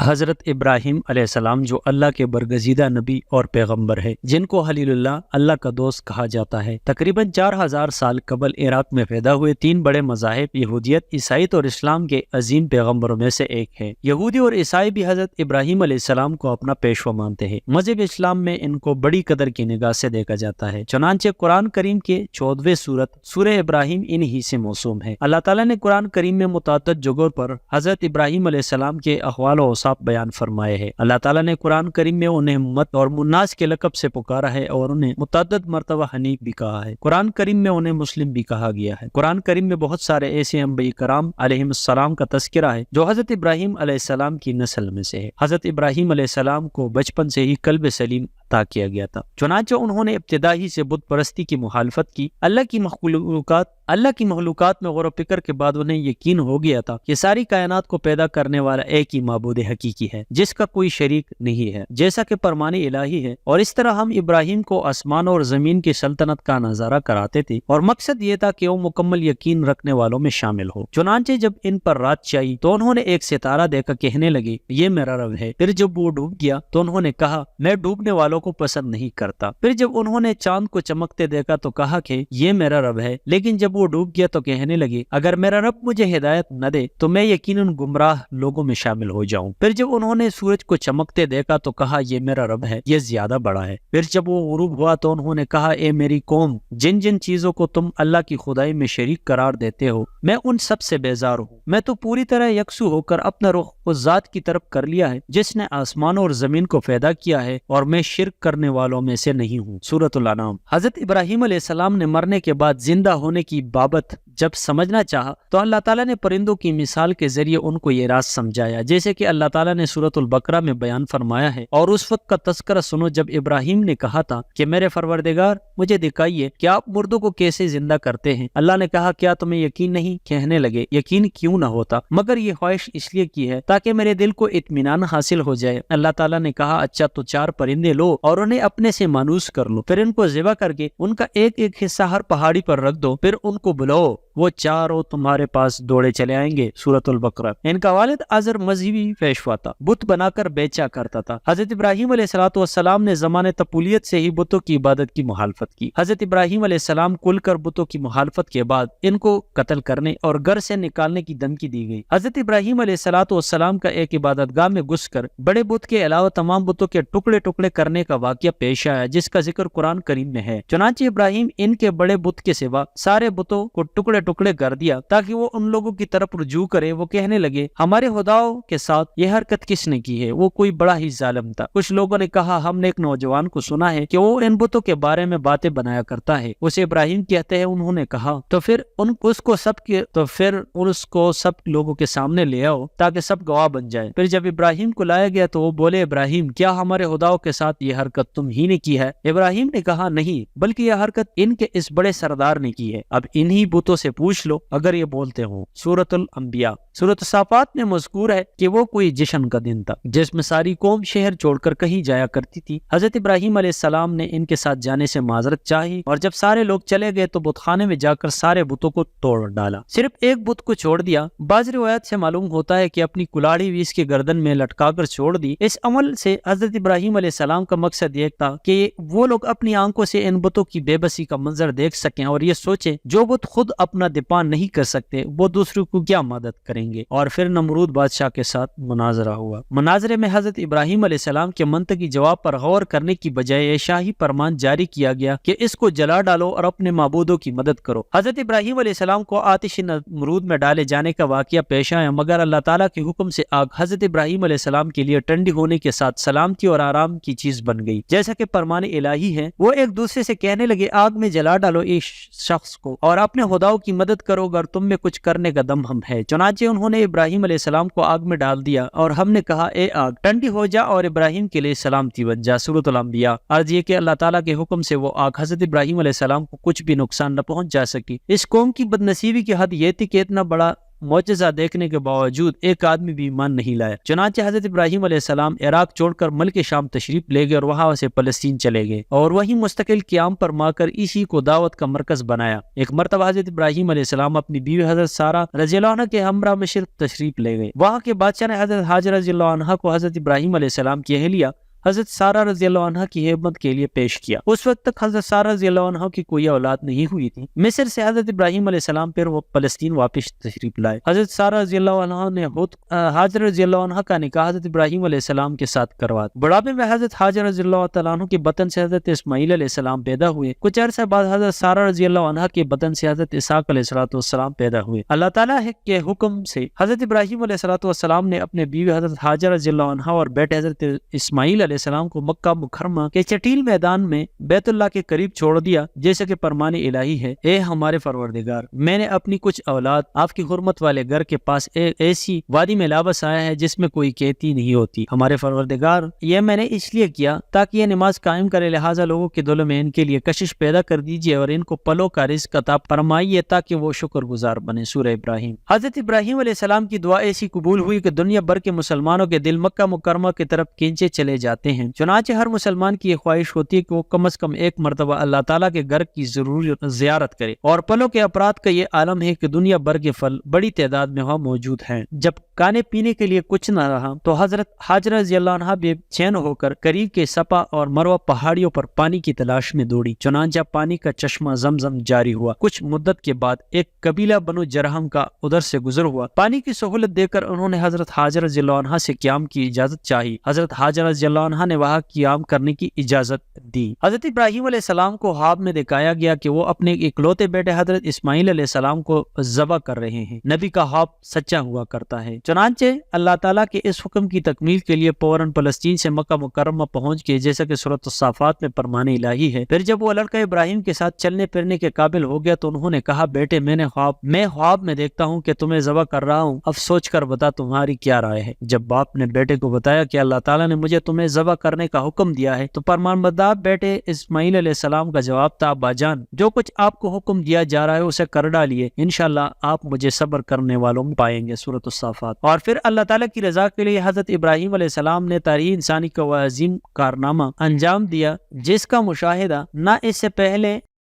حضرت ابراہیم علیہ السلام جو اللہ کے برگزیدہ نبی اور پیغمبر ہے، جن کو خلیل اللہ، اللہ کا دوست کہا جاتا ہے، تقریباً 4000 سال قبل عراق میں پیدا ہوئے 3 بڑے مذاہب یہودیت، عیسائیت اور اسلام کے عظیم پیغمبروں میں سے ایک ہے۔ یہودی اور عیسائی بھی حضرت ابراہیم علیہ السلام کو اپنا پیشوا مانتے ہیں۔ مذہب اسلام میں ان کو بڑی قدر کی نگاہ سے دیکھا جاتا ہے، چنانچہ قرآن کریم کے 14ویں سورت سورہ ابراہیم انہی سے موسوم ہے۔ اللہ تعالیٰ نے قرآن کریم میں متعدد جگہوں پر حضرت ابراہیم علیہ السلام کے احوال و اوصاف بیان فرمائے ہیں۔ اللہ تعالیٰ نے قرآن کریم میں انہیں محمد اور مناس کے لقب سے پکارا ہے اور انہیں متعدد مرتبہ حنیف بھی کہا ہے۔ قرآن کریم میں انہیں مسلم بھی کہا گیا ہے۔ قرآن کریم میں بہت سارے ایسے انبیاء کرام علیہم السلام کا تذکرہ ہے جو حضرت ابراہیم علیہ السلام کی نسل میں سے ہے۔ حضرت ابراہیم علیہ السلام کو بچپن سے ہی قلب سلیم عطا کیا گیا تھا، چنانچہ انہوں نے ابتدا ہی سے بت پرستی کی مخالفت کی۔ اللہ کی مخلوقات میں غور و فکر کے بعد انہیں یقین ہو گیا تھا کہ ساری کائنات کو پیدا کرنے والا ایک ہی معبود حقیقی ہے جس کا کوئی شریک نہیں ہے، جیسا کہ فرمان الہی ہے۔ اور اس طرح ہم ابراہیم کو آسمان اور زمین کی سلطنت کا نظارہ کراتے تھے اور مقصد یہ تھا کہ وہ مکمل یقین رکھنے والوں میں شامل ہو۔ چنانچہ جب ان پر رات چائی تو انہوں نے ایک ستارہ دیکھا، کہنے لگے یہ میرا رب ہے۔ پھر جب وہ ڈوب گیا تو انہوں نے کہا میں ڈوبنے والوں کو پسند نہیں کرتا۔ پھر جب انہوں نے چاند کو چمکتے دیکھا تو کہا کہ یہ میرا رب ہے، لیکن جب وہ ڈوب گیا تو کہنے لگے اگر میرا رب مجھے ہدایت نہ دے تو میں یقیناً گمراہ لوگوں میں شامل ہو جاؤں۔ پھر جب انہوں نے سورج کو چمکتے دیکھا تو کہا یہ میرا رب ہے، یہ زیادہ بڑا ہے۔ پھر جب وہ غروب ہوا تو انہوں نے کہا اے میری قوم، جن جن چیزوں کو تم اللہ کی خدائی میں شریک قرار دیتے ہو میں ان سب سے بیزار ہوں۔ میں تو پوری طرح یکسو ہو کر اپنا رخ اس ذات کی طرف کر لیا ہے جس نے آسمان اور زمین کو پیدا کیا ہے، اور میں شرک کرنے والوں میں سے نہیں ہوں۔ سورۃ الانعام۔ حضرت ابراہیم علیہ السلام نے مرنے کے بعد زندہ ہونے کی بابت جب سمجھنا چاہا تو اللہ تعالیٰ نے پرندوں کی مثال کے ذریعے ان کو یہ راز سمجھایا، جیسے کہ اللہ تعالیٰ نے سورۃ البقرہ میں بیان فرمایا ہے، اور اس وقت کا تذکرہ سنو جب ابراہیم نے کہا تھا کہ میرے پروردگار مجھے دکھائیے کہ آپ مردوں کو کیسے زندہ کرتے ہیں۔ اللہ نے کہا کیا تمہیں یقین نہیں؟ کہنے لگے یقین کیوں نہ ہوتا، مگر یہ خواہش اس لیے کی ہے تاکہ میرے دل کو اطمینان حاصل ہو جائے۔ اللہ تعالیٰ نے کہا اچھا تو 4 پرندے لو اور انہیں اپنے سے مانوس کر لو، پھر ان کو ذبح کر کے ان کا ایک ایک حصہ ہر پہاڑی پر رکھ دو، پھر ان کو بلاؤ، وہ چاروں تمہارے پاس دوڑے چلے آئیں گے۔ سورۃ البقرہ۔ ان کا والد آزر مذہبی پیشوا تھا، بت بنا کر بیچا کرتا تھا۔ حضرت ابراہیم علیہ السلام نے زمانے طفولیت سے ہی بتوں کی عبادت کی مخالفت کی۔ حضرت ابراہیم علیہ السلام کھل کر بتوں کی مخالفت کے بعد ان کو قتل کرنے اور گھر سے نکالنے کی دھمکی دی گئی۔ حضرت ابراہیم علیہ السلام کا ایک عبادت گاہ میں گھس کر بڑے بت کے علاوہ تمام بتوں کے ٹکڑے ٹکڑے کرنے کا واقعہ پیش آیا، جس کا ذکر قرآن کریم میں ہے۔ چنانچہ ابراہیم ان کے بڑے بت کے سوا سارے بتوں کو ٹکڑے ٹکڑے کر دیا تاکہ وہ ان لوگوں کی طرف رجوع کرے۔ وہ کہنے لگے ہمارے خداؤں کے ساتھ یہ حرکت کس نے کی ہے، وہ کوئی بڑا ہی ظالم تھا۔ کچھ لوگوں نے کہا ہم نے ایک نوجوان کو سنا ہے کہ وہ ان بتوں کے بارے میں باتیں بنایا کرتا ہے، اسے ابراہیم کہتے ہیں۔ انہوں نے کہا تو پھر اس کو سب لوگوں کے سامنے لے آؤ تاکہ سب گواہ بن جائے۔ پھر جب ابراہیم کو لایا گیا تو وہ بولے ابراہیم کیا ہمارے خداؤں کے ساتھ یہ حرکت تم ہی نے کی ہے؟ ابراہیم نے کہا نہیں، بلکہ یہ حرکت ان کے اس بڑے سردار نے کی ہے، اب انہی بتوں سے پوچھ لو اگر یہ بولتے ہوں۔ سورۃ الانبیاء۔ سورۃ الصافات میں مذکور ہے کہ وہ کوئی جشن کا دن تھا جس میں ساری قوم شہر چھوڑ کر کہیں جایا کرتی تھی۔ حضرت ابراہیم علیہ السلام نے ان کے ساتھ جانے سے معذرت چاہی، اور جب سارے لوگ چلے گئے تو بت خانے میں جا کر سارے بتوں کو توڑ ڈالا، صرف ایک بت کو چھوڑ دیا۔ بعض روایات سے معلوم ہوتا ہے کہ اپنی کلاڑی بھی اس کے گردن میں لٹکا کر چھوڑ دی۔ اس عمل سے حضرت ابراہیم علیہ السلام کا مقصد یہ تھا کہ وہ لوگ اپنی آنکھوں سے ان بتوں کی بے بسی کا منظر دیکھ سکیں اور یہ سوچیں جو بت خود اپنا دفاع نہیں کر سکتے وہ دوسروں کو کیا مدد کریں گے۔ اور پھر نمرود بادشاہ کے ساتھ مناظرہ ہوا۔ مناظرے میں حضرت ابراہیم علیہ السلام کے منطقی جواب پر غور کرنے کی بجائے یہ شاہی فرمان جاری کیا گیا کہ اس کو جلا ڈالو اور اپنے معبودوں کی مدد کرو۔ حضرت ابراہیم علیہ السلام کو آتش نمرود میں ڈالے جانے کا واقعہ پیش آیا، مگر اللہ تعالیٰ کے حکم سے آگ حضرت ابراہیم علیہ السلام کے لیے ٹھنڈی ہونے کے ساتھ سلامتی اور آرام کی چیز بن گئی، جیسا کہ فرمان الہی ہے۔ وہ ایک دوسرے سے کہنے لگے آگ میں جلا ڈالو اس شخص کو اور اپنے خداؤں کی مدد کرو اگر تم میں کچھ کرنے کا دم ہم ہے۔ چنانچہ انہوں نے ابراہیم علیہ السلام کو آگ میں ڈال دیا اور ہم نے کہا اے آگ ٹھنڈی ہو جا اور ابراہیم کے لیے سلامتی بن جا۔ سورۃ الانبیاء۔ عرض یہ کہ اللہ تعالیٰ کے حکم سے وہ آگ حضرت ابراہیم علیہ السلام کو کچھ بھی نقصان نہ پہنچ جا سکی۔ اس قوم کی بدنصیبی کی حد یہ تھی کہ اتنا بڑا معجزہ دیکھنے کے باوجود ایک آدمی بھی ایمان نہیں لایا۔ چنانچہ حضرت ابراہیم علیہ السلام عراق چھوڑ کر ملک شام تشریف لے گئے اور وہاں سے فلسطین چلے گئے اور وہیں مستقل قیام فرما کر اسی کو دعوت کا مرکز بنایا۔ ایک مرتبہ حضرت ابراہیم علیہ السلام اپنی بیوی حضرت سارہ رضی اللہ عنہ کے ہمراہ مشرق تشریف لے گئے۔ وہاں کے بادشاہ نے حضرت ہاجر رضی اللہ عنہ کو حضرت ابراہیم علیہ السلام کی اہلیہ حضرت سارہ رضی اللہ عنہ کی خدمت کے لیے پیش کیا۔ اس وقت تک حضرت سارہ رضی اللہ عنہ کی کوئی اولاد نہیں ہوئی تھی۔ مصر سے حضرت ابراہیم علیہ السلام پھر وہ فلسطین واپس تشریف لائے۔ حضرت سارہ رضی اللہ عنہ نے ہاجر رضی اللہ عنہ کا نکاح حضرت ابراہیم علیہ السلام کے ساتھ کروا دیا۔ بڑھاپے میں حضرت ہاجر رضی اللہ تعالیٰ عنہ کے بطن سے حضرت اسماعیل علیہ السلام پیدا ہوئے۔ کچھ عرصہ بعد حضرت سارہ رضی اللہ عنہ کے بطن سے حضرت اسحاق علیہ السلام پیدا ہوئے۔ اللہ تعالیٰ کے حکم سے حضرت ابراہیم علیہ السلام نے اپنے بیوی حضرت ہاجر رضی اللہ عنہ اور بیٹے حضرت اسماعیل علیہ السلام کو مکہ مکرمہ کے چٹیل میدان میں بیت اللہ کے قریب چھوڑ دیا، جیسے کہ فرمان الہی ہے: اے ہمارے پروردگار، میں نے اپنی کچھ اولاد آپ کی حرمت والے گھر کے پاس ایک ایسی وادی میں لا بسایا ہے جس میں کوئی کھیتی نہیں ہوتی۔ ہمارے پروردگار، یہ میں نے اس لیے کیا تاکہ یہ نماز قائم کرے، لہٰذا لوگوں کے دلوں میں ان کے لیے کشش پیدا کر دیجیے اور ان کو پلوں کا رزق عطا فرمائیے تاکہ وہ شکر گزار بنے۔ سورہ ابراہیم۔ حضرت ابراہیم علیہ السلام کی دعا ایسی قبول ہوئی کہ دنیا بھر کے مسلمانوں کے دل مکہ مکرمہ کی طرف کھینچے چلے جاتے ہیں۔ چنانچہ ہر مسلمان کی یہ خواہش ہوتی ہے کہ وہ کم از کم ایک مرتبہ اللہ تعالیٰ کے گھر کی ضرور زیارت کرے، اور پلوں کے افراد کا یہ عالم ہے کہ دنیا بھر کے پھل بڑی تعداد میں وہاں موجود ہیں۔ جب کھانے پینے کے لیے کچھ نہ رہا تو حضرت ہاجر رضی اللہ عنہ بے چین ہو کر قریب کے صفا اور مروہ پہاڑیوں پر پانی کی تلاش میں دوڑی۔ چنانچہ پانی کا چشمہ زمزم جاری ہوا۔ کچھ مدت کے بعد ایک قبیلہ بنو جرہم کا ادھر سے گزر ہوا۔ پانی کی سہولت دے کر انہوں نے حضرت ہاجر رضی اللہ عنہ سے قیام کی اجازت چاہی۔ حضرت ہاجر رضی اللہ عنہ نے وہاں قیام کرنے کی اجازت دی۔ حضرت ابراہیم علیہ السلام کو خواب میں دکھایا گیا کہ وہ اپنے اکلوتے بیٹے حضرت اسماعیل علیہ السلام کو ذبح کر رہے ہیں۔ نبی کا خواب سچا ہوا کرتا ہے۔ چنانچہ اللہ تعالیٰ کے اس حکم کی تکمیل کے لیے فوراً فلسطین سے مکہ مکرمہ پہنچ گئے، جیسا کہ سورۃ الصافات میں فرمان الہی ہے۔ پھر جب وہ لڑکا ابراہیم کے ساتھ چلنے پھرنے کے قابل ہو گیا تو انہوں نے کہا: بیٹے، میں خواب میں دیکھتا ہوں کہ تمہیں ذبح کر رہا ہوں، اب سوچ کر بتا تمہاری کیا رائے ہے۔ جب باپ نے بیٹے کو بتایا کہ اللہ تعالیٰ نے مجھے تمہیں ذبح کرنے کا حکم دیا ہے تو فرمانبردار بیٹے اسماعیل علیہ السلام کا جواب تھا: ابا جان، جو کچھ آپ کو حکم دیا جا رہا ہے اسے کر ڈالیے، انشاءاللہ آپ مجھے صبر کرنے والوں میں پائیں گے۔ سورۃ الصافات۔ اور پھر اللہ تعالیٰ کی رضا کے لیے حضرت ابراہیم علیہ السلام نے تاریخ انسانی کا وہ عظیم کارنامہ انجام دیا جس کا مشاہدہ نہ اس سے پہلے